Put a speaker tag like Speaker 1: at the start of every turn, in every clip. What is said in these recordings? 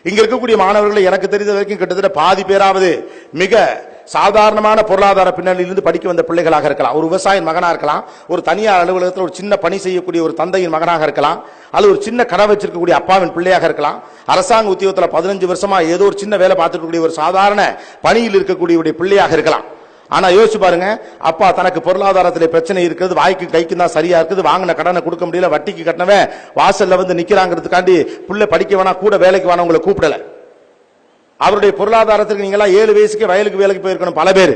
Speaker 1: இங்க இருக்கக்கூடிய மாணவர்களை எனக்கு தெரிந்த வரைக்கும் கிட்டத்தட்ட பாதி பேராவது மிக சாதாரணமான பொருளாதார பின்னணியிலிருந்து படிக்க வந்த பிள்ளைகளாக இருக்கலாம். ஒரு விவசாயின் மகனா இருக்கலாம், ஒரு தனியார் அலுவலகத்தில் ஒரு சின்ன பணி செய்யக்கூடிய ஒரு தந்தையின் மகனாக இருக்கலாம், அல்லது ஒரு சின்ன கடை வச்சிருக்கக்கூடிய அப்பாவின் பிள்ளையாக இருக்கலாம், அரசாங்க உத்தியோகத்தில் 15 வருஷமா ஏதோ ஒரு சின்ன வேலை பார்த்துக்கூடிய ஒரு சாதாரண பணியில் இருக்கக்கூடிய பிள்ளையாக இருக்கலாம். ஆனா யோசிச்சு பாருங்க, அப்பா தனக்கு பொருளாதாரத்தில் பிரச்சனை இருக்கிறது, வாய்க்கு கைக்கு தான் சரியா இருக்குது, வாங்கின கடனை கொடுக்க முடியல, வட்டிக்கு கட்டினவன் வாசல்ல வந்து நிக்கிறாங்கிறதுக்காண்டி பிள்ளை படிக்க வேணா, கூட வேலைக்கு வேணா உங்களை கூப்பிடல. அவருடைய பொருளாதாரத்துக்கு நீங்களா 7 வயசுக்கு வயலுக்கு வேலைக்கு போயிருக்கணும். பல பேர்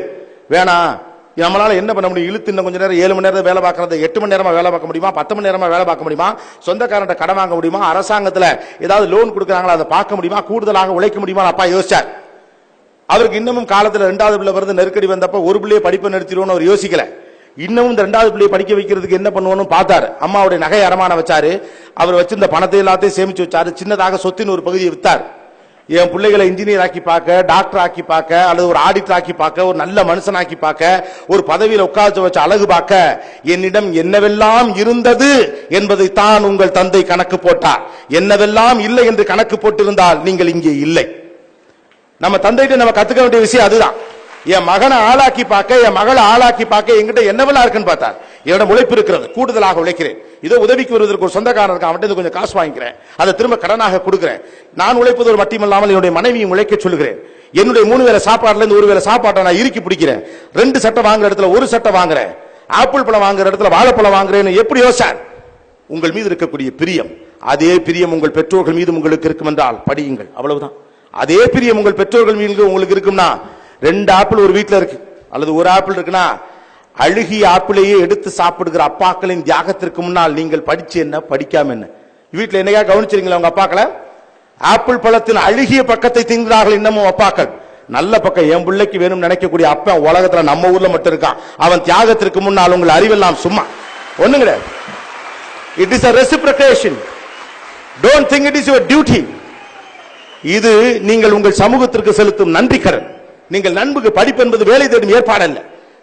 Speaker 1: வேணாம், நம்மளால என்ன பண்ண முடியும், இழுத்து இன்னும் கொஞ்ச நேரம் 7 மணி நேரம் வேலை பார்க்கறது 8 மணி நேரமா வேலை பார்க்க முடியுமா, 10 மணி நேரமா வேலை பார்க்க முடியுமா, சொந்தக்காரன்ட்ட கடன் வாங்க முடியுமா, அரசாங்கத்துல ஏதாவது லோன் கொடுக்குறாங்களா அதை பார்க்க முடியுமா, கூடுதலாக உழைக்க முடியுமா அப்பா யோசிச்சார். அவருக்கு இன்னமும் காலத்துல 2வது பிள்ளை வருது, நெருக்கடி வந்தப்ப ஒரு பிள்ளையை படிப்பை நிறுத்திடுவோம்னு அவர் யோசிக்கல. இன்னமும் இந்த 2வது பிள்ளையை படிக்க வைக்கிறதுக்கு என்ன பண்ணுவோம்னு பார்த்தாரு. அம்மாவுடைய நகை அடமானம் வச்சாரு, அவர் வச்சிருந்த பணத்தை எல்லாத்தையும் சேமிச்சு வச்சாரு, சின்னதாக சொத்தின் ஒரு பகுதியை வித்தார். என் பிள்ளைகளை இன்ஜினியர் ஆக்கி பார்க்க, டாக்டர் ஆக்கி பார்க்க, அல்லது ஒரு ஆடிட்டர் ஆக்கி பார்க்க, ஒரு நல்ல மனுஷன் ஆக்கி பார்க்க, ஒரு பதவியில் உட்கார்ந்து வச்ச அழகு பார்க்க என்னிடம் என்னவெல்லாம் இருந்தது என்பதை தான் உங்கள் தந்தை கணக்கு போட்டார். என்னவெல்லாம் இல்லை என்று கணக்கு போட்டிருந்தால் நீங்கள் இங்கே இல்லை. நம்ம தந்தைகிட்ட நம்ம கத்துக்க வேண்டிய விஷயம் அதுதான். என் மகனை ஆளாக்கி பார்க்க, என் மகளை ஆளாக்கி பார்க்க என்கிட்ட என்னவெல்லாம் இருக்குன்னு பார்த்தார். என்னிடம் உழைப்பு இருக்கிறது, கூடுதலாக உழைக்கிறேன், இதோ உதவிக்கு வருவதற்கு ஒரு சொந்தக்காரன் இருக்கான், அவன்கிட்ட கொஞ்சம் காசு வாங்கிக்கிறேன், அதை திரும்ப கடனாக கொடுக்கிறேன். நான் உழைப்பது ஒரு மட்டுமல்லாமல் என்னுடைய மனைவியும் உழைக்க சொல்லுகிறேன். என்னுடைய 3 வேளை சாப்பாடுல இருந்து 1 வேளை சாப்பாட்டை நான் இறுக்கி பிடிக்கிறேன். 2 சட்டை வாங்குற இடத்துல 1 சட்டை வாங்குறேன், ஆப்பிள் பழம் வாங்குற இடத்துல வாழைப்பழம் வாங்குறேன்னு எப்படி யோசிச்சார்? உங்கள் மீது இருக்கக்கூடிய பிரியம், அதே பிரியம் உங்கள் பெற்றோர்கள் மீது உங்களுக்கு இருக்கும் என்றால் படியுங்கள், அவ்வளவுதான். அதே பிரியம் உங்கள் பெற்றோர்கள் மீது உங்களுக்கு இருக்கும்னா, 2 ஆப்பிள் ஒரு வீட்டில் இருக்கு அல்லது 1 ஆப்பிள் இருக்குன்னா, அழுகிய ஆப்பிளையே எடுத்து சாப்பிடுகிற அப்பாக்களின் தியாகத்திற்கு முன்னால் நீங்கள் படிச்சு என்ன படிக்காம என்ன? வீட்டில் என்னையா கவனிச்சிருங்களா உங்க அப்பாக்களை? ஆப்பிள் பழத்தின் அழுகிய பக்கத்தை திங்கிறார்கள் இன்னமும் அப்பாக்கள். நல்ல பக்கம் என் பிள்ளைக்கு வேணும் நினைக்கக்கூடிய அப்பா உலகத்துல நம்ம ஊர்ல மட்டும் இருக்கான். அவன் தியாகத்திற்கு முன்னால் உங்கள் அறிவெல்லாம் சும்மா ஒண்ணும் கிடையாது. It is a reciprocation. Don't think it is your duty. இது நீங்கள் உங்கள் சமூகத்திற்கு செலுத்தும் நன்றி கடன். நீங்கள் நண்புக்கு படிப்பு என்பது வேலை தேடும் ஏற்பாடு அல்ல.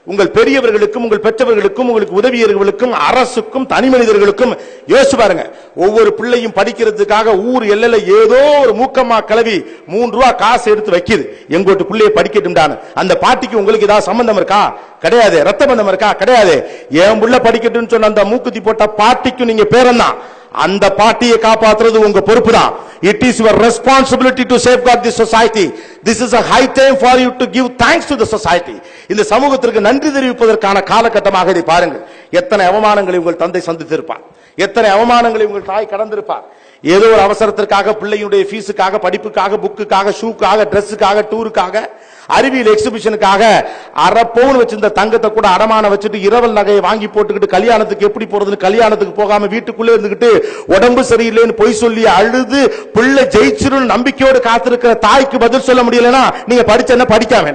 Speaker 1: உங்கள் பெரியவர்களுக்கும் உங்கள் பெற்றவர்களுக்கும் உங்களுக்கு உதவியவர்களுக்கும் அரசுக்கும் தனி மனிதர்களுக்கும் யோசிச்சு பாருங்க. ஒவ்வொரு பிள்ளையும் படிக்கிறதுக்காக ஊர் எல்லையில ஏதோ ஒரு மூக்கம்மா கிளவி 3 ரூபா காசு எடுத்து வைக்குது, எங்கோட்டு பிள்ளையை படிக்கட்டும்டான்னு. அந்த பாட்டிக்கு உங்களுக்கு ஏதாவது சம்பந்தம் இருக்கா? கிடையாது. ரத்த பந்தம் இருக்கா? கிடையாது. என் புள்ள படிக்கட்டும்னு சொன்ன அந்த மூக்குத்தி போட்ட பாட்டிக்கும் நீங்க பேரந்தான். அந்த பாட்டியை காப்பாற்றுறது உங்க பொறுப்பு தான். It is your responsibility to safeguard this society. This is a high time for you to give thanks to the society. இந்த சமூகத்திற்கு நன்றி தெரிவிப்பதற்கான காலகட்டமாக இதை பாருங்கள். எத்தனை அவமானங்களை உங்கள் தந்தை சந்தித்திருப்பார், எத்தனை அவமானங்களை உங்கள் தாய் கடந்திருப்பார். ஏதோ ஒரு அவசரத்திற்காக, பிள்ளையுடைய ஃபீஸுக்காக, படிப்புக்காக, புக்குக்காக, ஷூக்காக, ட்ரெஸ்ஸுக்காக, டூருக்காக, அறிவியல் எக்ஸிபிஷனுக்காக 1/2 பவுன் வச்சிருந்த தங்கத்தை கூட அடமான வச்சுட்டு இரவல் நகையை வாங்கி போட்டுக்கிட்டு கல்யாணத்துக்கு எப்படி போறதுன்னு கல்யாணத்துக்கு போகாம வீட்டுக்குள்ளே இருந்துகிட்டு உடம்பு சரியில்லைன்னு பொய் சொல்லி அழுது பிள்ளை ஜெயிச்சிரும் நம்பிக்கையோடு காத்திருக்கிற தாய்க்கு பதில் சொல்ல முடியலன்னா நீங்க படிச்ச என்ன படிக்காம?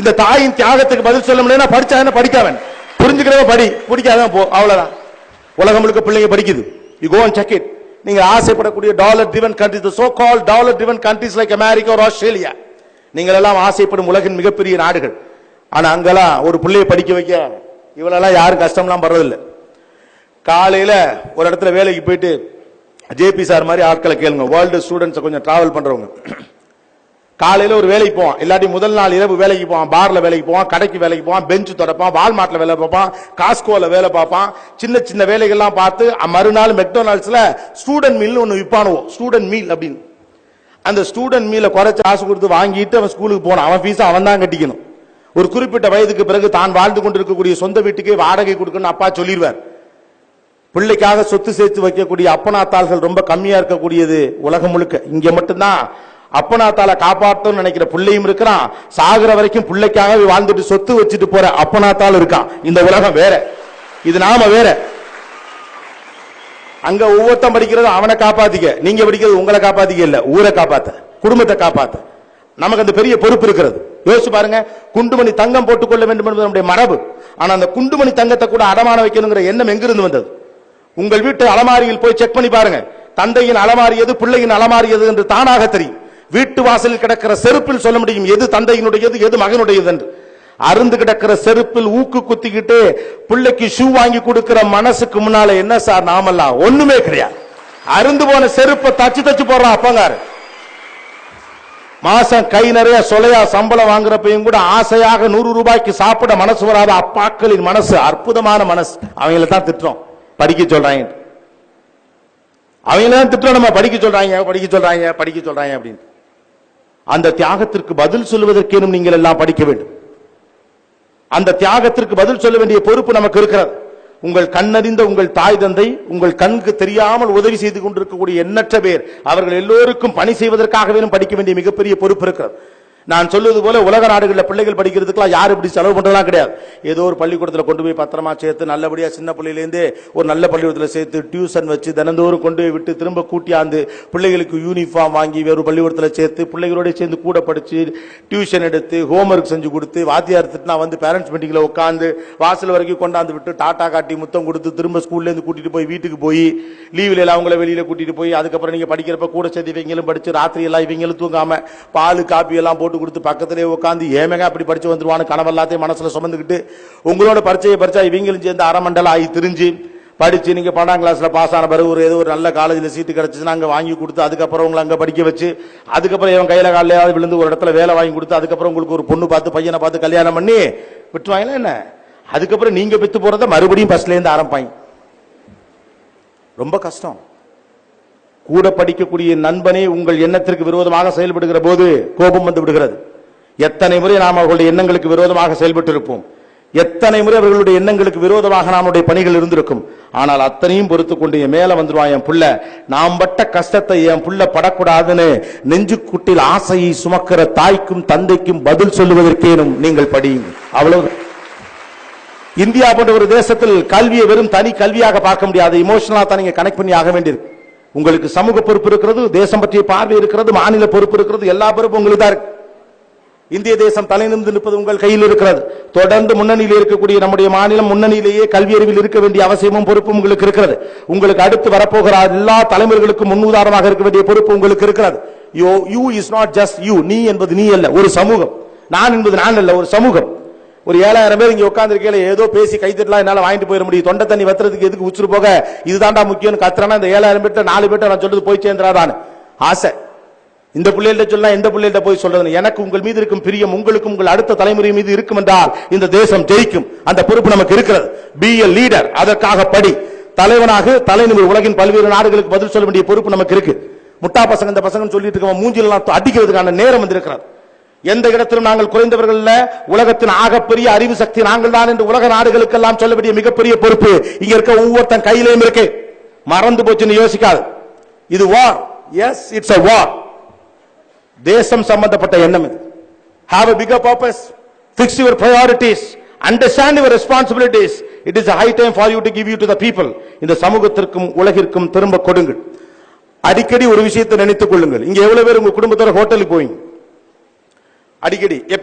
Speaker 1: இந்த தாயின் தியாகத்துக்கு பதில் சொல்ல முடியலன்னா படிச்சா என்ன படிக்காம? புரிஞ்சுக்கிறவங்க படி, பிடிக்காதான் போ, அவ்வளவுதான். உலகம் முழுக்க பிள்ளைங்க படிக்குது. You go and check it. நீங்க ஆசைப்படக்கூடிய dollar driven countries, the so called dollar driven countries like America or Australia, நீங்கள் எல்லாம் ஆசைப்படும் உலகின் மிகப்பெரிய நாடுகள். ஆனா அங்கெல்லாம் ஒரு பிள்ளையை படிக்க வைக்க இவளெல்லாம் யாரும் கஷ்டம்லாம் படுறதில்லை. காலையில ஒரு இடத்துல வேலைக்கு போயிட்டு ஜேபி சார் மாதிரி ஆட்களை கேளுங்க, வேர்ல்டு ஸ்டூடெண்ட்ஸ் கொஞ்சம் டிராவல் பண்றவங்க. காலையில ஒரு வேலைக்கு போவான், இல்லாட்டி முதல் நாள் இரவு வேலைக்கு போவான், பார்ல வேலைக்கு போவான், கடைக்கு வேலைக்கு போவான், பெஞ்சு தொடப்பான், வால்மார்ட்ல வேலை பார்ப்பான், காஸ்கோல வேலை பார்ப்பான், சின்ன சின்ன வேலைகள்லாம் பார்த்து மறுநாள் மெக்டொனால்ட்ஸ்ல ஸ்டூடெண்ட் மீல் ஒன்னு விற்பானுவோம், ஸ்டூடெண்ட் மீல் அப்படின்னு. அந்த ஸ்டூடெண்ட் மீல குறைச்சு காசு கொடுத்து வாங்கிட்டு அவன் ஸ்கூலுக்கு போனான். அவன் ஃபீஸ் அவன் தான் கட்டிக்கணும். ஒரு குறிப்பிட்ட வயதுக்கு பிறகு தான் வாழ்ந்து கொண்டிருக்கக்கூடிய சொந்த வீட்டுக்கே வாடகை கொடுக்கணும் அப்பா சொல்லிடுவார். பிள்ளைக்காக சொத்து சேர்த்து வைக்கக்கூடிய அப்பனாத்தாள்கள் ரொம்ப கம்மியா இருக்கக்கூடியது உலகம் முழுக்க. இங்க மட்டும்தான் அப்பனாத்தால காப்பாற்றணும்னு நினைக்கிற பிள்ளையும் இருக்கிறான், சாகுற வரைக்கும் பிள்ளைக்காக வாழ்ந்துட்டு சொத்து வச்சுட்டு போற அப்பனாத்தால் இருக்கான். இந்த உலகம் வேற, இது நாம வேற. அங்க ஒவ்வொருத்தன் படிக்கிறது அவனை காப்பாத்திக்க, நீங்க படிக்கிறது உங்களை காப்பாத்திக்க இல்ல, ஊரை காப்பாத்த, குடும்பத்தை காப்பாத்த. நமக்கு அந்த பெரிய பொறுப்பு இருக்கிறது. யோசிச்சு பாருங்க, குண்டுமணி தங்கம் போட்டுக்கொள்ள வேண்டும் என்பது நம்முடைய மரபு. ஆனா அந்த குண்டுமணி தங்கத்தை கூட அடமான வைக்கணுங்கிற எண்ணம் எங்கிருந்து வந்தது? உங்கள் வீட்டு அலமாரியில் போய் செக் பண்ணி பாருங்க. தந்தையின் அலமாரி எது, பிள்ளையின் அலமாரி எது என்று தானாக தெரியும். வீட்டு வாசலில் கிடக்கிற செருப்பில் சொல்ல முடியும் எது தந்தையினுடையது எது மகனுடையது என்று. அருந்து கிடக்கிற செருப்பில் ஊக்கு குத்திக்கிட்டு பிள்ளைக்கு ஷூ வாங்கி கொடுக்கிற மனசுக்கு முன்னால என்ன சார் நாமெல்லாம் ஒண்ணுமே கிடையாது. அருந்து போன செருப்பை தச்சு தச்சு போடுறான் அப்பங்காரு. மாசம் கை நிறைய சொலையா சம்பளம் வாங்குறப்பையும் கூட ஆசையாக 100 ரூபாய்க்கு சாப்பிட மனசு வராத அப்பாக்களின் மனசு அற்புதமான மனசு. அவங்கள தான் திட்டுறோம், படிக்க சொல்றாங்க. அவங்கள தான் திட்டுறோம், நம்ம படிக்க சொல்றாங்க படிக்க சொல்றாங்க படிக்க சொல்றாங்க அப்படின்னு. அந்த தியாகத்திற்கு பதில் சொல்வதற்கேனும் நீங்கள் எல்லாம் படிக்க வேண்டும். அந்த தியாகத்திற்கு பதில் சொல்ல வேண்டிய பொறுப்பு நமக்கு இருக்கிறது. உங்கள் கண்ணறிந்த உங்கள் தாய் தந்தை உங்கள் கண்ணுக்கு தெரியாமல் உதவி செய்து கொண்டிருக்கக்கூடிய எண்ணற்ற பேர், அவர்கள் எல்லோருக்கும் பணி செய்வதற்காகவே படிக்க வேண்டிய மிகப்பெரிய பொறுப்பு இருக்கிறது. நான் சொல்வது போல உலக நாடுகளில் பிள்ளைகள் படிக்கிறதுக்குலாம் யாரும் இப்படி செலவு பண்றதெல்லாம் கிடையாது. ஏதோ ஒரு பள்ளிக்கூடத்தில் கொண்டு போய் பத்திரமா சேர்த்து நல்லபடியா சின்ன பிள்ளையிலேருந்தே ஒரு நல்ல பள்ளிக்கூடத்தில் சேர்த்து டியூஷன் வச்சு தினந்தோறும் கொண்டு போய் விட்டு திரும்ப கூட்டியாந்து பிள்ளைகளுக்கு யூனிஃபார்ம் வாங்கி வேறு பள்ளிக்கூடத்தில் சேர்த்து பிள்ளைகளோட சேர்ந்து கூட படிச்சு டியூஷன் எடுத்து ஹோம்ஒர்க் செஞ்சு கொடுத்து வாத்தியார் திட்டினா வந்து பேரண்ட்ஸ் மீட்டிங்ல உட்காந்து வாசல் வரைக்கும் கொண்டாந்து விட்டு டாட்டா காட்டி முத்தம் கொடுத்து திரும்ப ஸ்கூல்ல இருந்து கூட்டிட்டு போய் வீட்டுக்கு போய் லீவ்ல எல்லாம் அவங்கள வெளியில கூட்டிட்டு போய் அதுக்கப்புறம் நீங்க படிக்கிறப்ப கூட சேர்த்து இவங்களும் படிச்சு ராத்திரி எல்லாம் இவங்களும் தூங்காம பால் காப்பி எல்லாம் போட்டு கொடுத்து பக்கத்திலே உட்காந்து ஏமேங்க அப்படி படிச்சு வந்துருவான்னு கனவெல்லாத்தையும் மனசுல சுமந்துக்கிட்டு உங்களோட பரிச்சையை படிச்சா இவங்களும் சேர்ந்து அரைமண்டலம் ஆகி திரிஞ்சு படிச்சு நீங்க 12ஆம் கிளாஸ்ல பாஸ் ஆன பிறகு ஏதோ ஒரு நல்ல காலேஜ்ல சீட்டு கிடைச்சுன்னா அங்க வாங்கி கொடுத்து அதுக்கப்புறம் உங்களை அங்க படிக்க வச்சு அதுக்கப்புறம் இவன் கையில காலையாவது விழுந்து ஒரு இடத்துல வேலை வாங்கி கொடுத்து அதுக்கப்புறம் உங்களுக்கு ஒரு பொண்ணு பார்த்து பையனை பார்த்து கல்யாணம் பண்ணி விட்டுருவாங்களா என்ன? அதுக்கப்புறம் நீங்க பெத்து போறத மறுபடியும் ஃபர்ஸ்ட்ல இருந்து ஆரம்பிப்பாங்க. ரொம்ப கஷ்டம். கூட படிக்கக்கூடிய நண்பனே உங்கள் எண்ணத்திற்கு விரோதமாக செயல்படுகிற போது கோபம் வந்து விடுகிறது. எத்தனை முறை நாம் அவர்களுடைய எண்ணங்களுக்கு விரோதமாக செயல்பட்டு இருப்போம், எத்தனை முறை அவர்களுடைய எண்ணங்களுக்கு விரோதமாக நம்முடைய பணிகள் இருந்திருக்கும். ஆனால் அத்தனையும் பொறுத்து கொண்டு என் மேல வந்துருவான் என் புள்ள, நாம் பட்ட கஷ்டத்தை என் புள்ள படக்கூடாதுன்னு நெஞ்சுக்குட்டில் ஆசையை சுமக்கிற தாய்க்கும் தந்தைக்கும் பதில் சொல்லுவதற்கேனும் நீங்கள் படியுங்க. அவ்வளவு. இந்தியா போன்ற ஒரு தேசத்தில் கல்வியை வெறும் தனி கல்வியாக பார்க்க முடியாது, இமோஷனலா தான் நீங்க கனெக்ட் பண்ணி ஆக வேண்டியிருக்கு. உங்களுக்கு சமூக பொறுப்பு இருக்கிறது, தேசம் பற்றிய பார்வை இருக்கிறது, மாநில பொறுப்பு இருக்கிறது, எல்லா பொறுப்பும் உங்களுக்கு தான் இருக்கு. இந்திய தேசம் தலை நிமிர்ந்து நிற்பது உங்கள் கையில் இருக்கிறது. தொடர்ந்து முன்னணியில் இருக்கக்கூடிய நம்முடைய மாநிலம் முன்னணியிலேயே கல்வி அறிவில் இருக்க வேண்டிய அவசியமும் பொறுப்பும் உங்களுக்கு இருக்கிறது. உங்களுக்கு அடுத்து வரப்போகிற எல்லா தலைமுறைகளுக்கும் முன்னுதாரணமாக இருக்க வேண்டிய பொறுப்பு உங்களுக்கு இருக்கிறது. You is not just you. நீ என்பது நீ அல்ல, ஒரு சமூகம். நான் என்பது நான் அல்ல, ஒரு சமூகம். ஒரு 7000 பேர் இங்க உட்கார்ந்து இருக்கல, ஏதோ பேசி கைத்தட்டலாம் என்னால வாங்கிட்டு போயிட முடியும். தொண்டை தண்ணி வத்துறதுக்கு எதுக்கு உச்சுரு போக இதுதான்டா முக்கியம் கத்துறனா இந்த 7000 பேர்ட்ட 4 பேர்ட்ட நான் சொல்றது போய் சேர்ந்துடாதான்னு ஆசை. இந்த பிள்ளைகிட்ட சொல்லலாம், எந்த பிள்ளைகிட்ட போய் சொல்றது? எனக்கு உங்கள் மீது இருக்கும் பிரியம் உங்களுக்கும் உங்கள் அடுத்த தலைமுறை மீது இருக்கும் என்றால் இந்த தேசம் ஜெயிக்கும். அந்த பொறுப்பு நமக்கு இருக்கிறது. பி எ லீடர். அதற்காக படி. தலைவனாக தலைநிமிர். உலகின் பல்வேறு நாடுகளுக்கு பதில் சொல்ல வேண்டிய பொறுப்பு நமக்கு இருக்கு. முட்டா பசங்க இந்த பசங்க சொல்லிட்டு இருக்க மூஞ்சிலாம் அடிக்கிறதுக்கான நேரம் வந்திருக்கிறது. எந்த இடத்திலும் நாங்கள் குறைந்தவர்கள் இல்ல, உலகத்தின் ஆகப்பெரிய அறிவு சக்தி நாங்கள் தான் என்று உலக நாடுகளுக்கெல்லாம் சொல்ல வேண்டிய மிகப்பெரிய பொறுப்பு இங்க இருக்க ஒவ்வொருத்தன் கையிலையும் இருக்கு. மறந்து போச்சுன்னு யோசிக்காது. இது war. Yes, it's a war. தேசம் சம்பந்தப்பட்ட எண்ணம் இது. Have a bigger purpose. Fix your priorities. Understand your responsibilities. It is a high time for you to give you to the people. இந்த சமூகத்திற்கும் உலகிற்கும் திரும்ப கொடுங்கள். அடிக்கடி ஒரு விஷயத்தை நினைத்துக் கொள்ளுங்கள். இங்க எவ்வளவு பேர் உங்க குடும்பத்தோட ஹோட்டலுக்கு போவீங்க? அடிக்கடி எப்ப